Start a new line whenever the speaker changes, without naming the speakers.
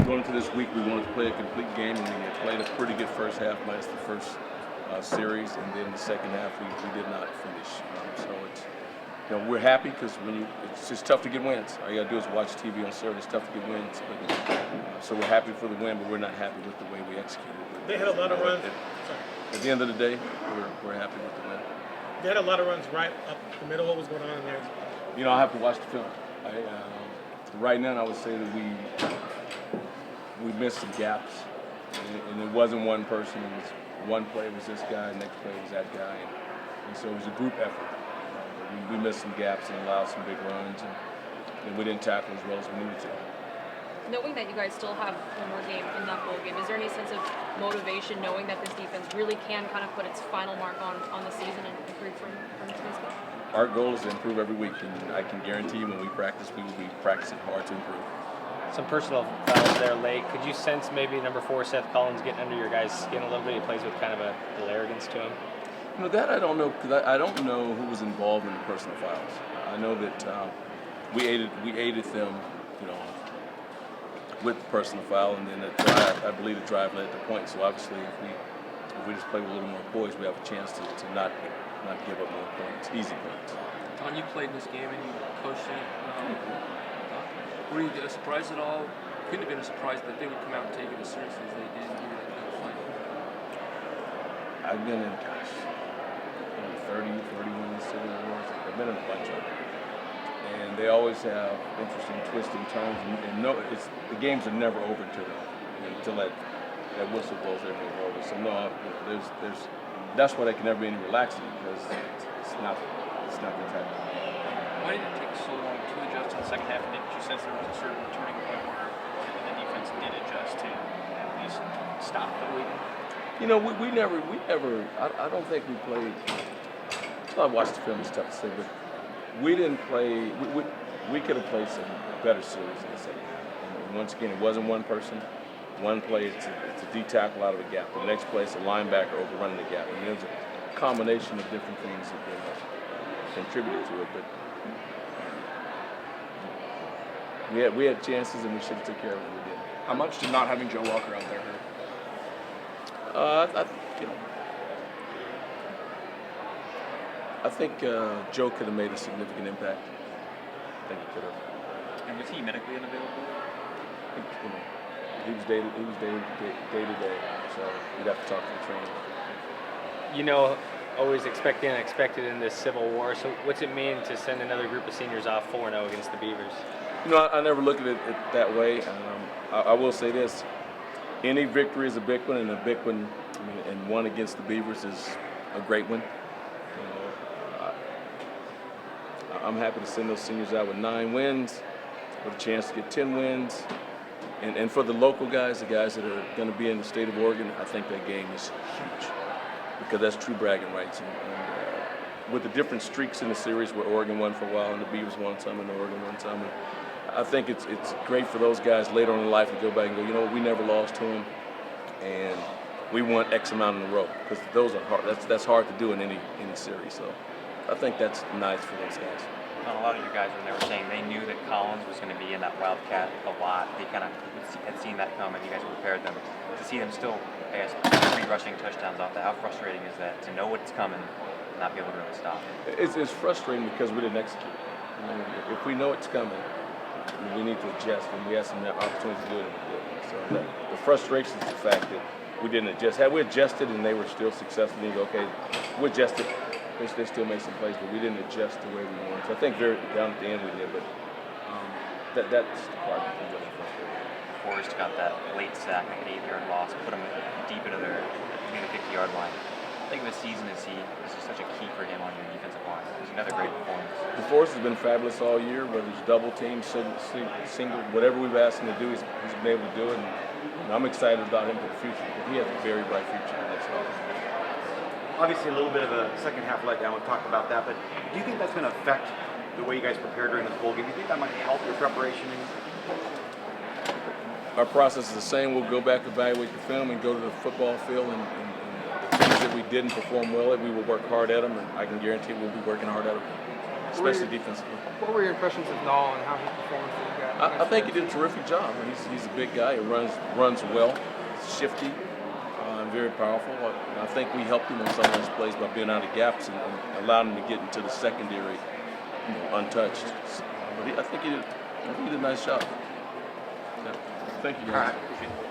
going into this week, we wanted to play a complete game, and we had played a pretty good first half, minus the first series, and then the second half we did not finish. So it's, we're happy because it's just tough to get wins. All you got to do is watch TV on Saturday. It's tough to get wins, but, so we're happy for the win, but we're not happy with the way we executed.
They had a lot of runs.
At the end of the day, we're happy with the win.
They had a lot of runs right up the middle. What was going on in there?
I have to watch the film. Right now, I would say that we missed some gaps, and it wasn't one person. It was one play was this guy, next play was that guy, and so it was a group effort. We missed some gaps and allowed some big runs, and we didn't tackle as well as we needed to.
Knowing that you guys still have one more game in that bowl game, is there any sense of motivation knowing that this defense really can kind of put its final mark on the season and improve from today's game?
Our goal is to improve every week, and I can guarantee you when we practice, we will be practicing hard to improve.
Some personal fouls there late. Could you sense maybe number 4, Seth Collins, getting under your guys' skin a little bit? He plays with kind of a little arrogance to him.
That I don't know, because I don't know who was involved in the personal fouls. I know that we aided them, with the personal foul, and then I believe the drive led at the point. So obviously, if we just play with a little more poise, we have a chance to not give up more points, easy points.
Don, you played in this game and you coached it. Were you surprised at all? Couldn't have been a surprise that they would come out and take it as seriously as they did here at the fight.
I've been in, 30, 31 civil wars. I've been in a bunch of them. And they always have interesting twisting turns, and the games are never over until that whistle blows everything over. So no, that's why they can never be any relaxing, because it's not the type of game.
Why did it take so long to adjust in the second half? And did you sense there was a certain turning point where the defense did adjust to at least stop the bleeding?
We never. I don't think we played. I watched the film. It's tough to say, but we didn't play. We could have played some better series in the second half. And once again, it wasn't one person, one play. It's a D tackle out of a gap. The next play, it's a linebacker overrunning the gap. And there's a combination of different things that contributed to it. But we had chances, and we should have took care of them. We did.
How much did not having Joe Walker out there hurt?
I think Joe could have made a significant impact. I think he could have.
And was he medically unavailable?
He was day to day, so you'd have to talk to the trainer.
Always expect the unexpected in this Civil War. So what's it mean to send another group of seniors off 4-0 against the Beavers?
I never look at it that way. I will say this: any victory is a big one, and a big one, and one against the Beavers is a great one. I'm happy to send those seniors out with 9 wins, with a chance to get 10 wins. And for the local guys, the guys that are going to be in the state of Oregon, I think that game is huge, because that's true bragging rights. And with the different streaks in the series, where Oregon won for a while and the Beavers won some and Oregon won some, and I think it's great for those guys later on in life to go back and go, we never lost to them, and we won X amount in a row, because those are hard. That's hard to do in any series. So I think that's nice for those guys.
A lot of you guys, when they were saying they knew that Collins was going to be in that Wildcat a lot, they kind of had seen that come, and you guys prepared them. To see them still, 3 rushing touchdowns off that, how frustrating is that to know what's coming and not be able to really stop it?
It's frustrating because we didn't execute. If we know it's coming, we need to adjust, and we had some opportunities to do it, and we didn't. So the frustration is the fact that we didn't adjust. Had we adjusted and they were still successful, you go, okay, we adjusted. They still made some plays, but we didn't adjust the way we wanted. So I think down at the end we did, but that's the part that was really frustrating.
Forrest got that late sack, like an 8-yard loss, put them deep into the 50-yard line. I think this season is just such a key for him on your defensive line. It was another great performance.
Forrest has been fabulous all year, whether it's double team, single, whatever we've asked him to do, he's been able to do it. And I'm excited about him for the future, because he has a very bright future in this offense.
Obviously, a little bit of a second half letdown. We'll talk about that. But do you think that's going to affect the way you guys prepare during this bowl game? Do you think that might help your preparation?
Our process is the same. We'll go back, evaluate the film, and go to the football field. And the things that we didn't perform well at, we will work hard at them. And I can guarantee we'll be working hard at them. especially defensively.
What were your impressions of Nall and how he performed for you guys?
I think he did a terrific job. He's a big guy. He runs well, shifty, and very powerful. I think we helped him on some of those plays by being out of gaps and allowing him to get into the secondary, untouched. But I think he did a nice job. Yeah. Thank you, guys.
All right.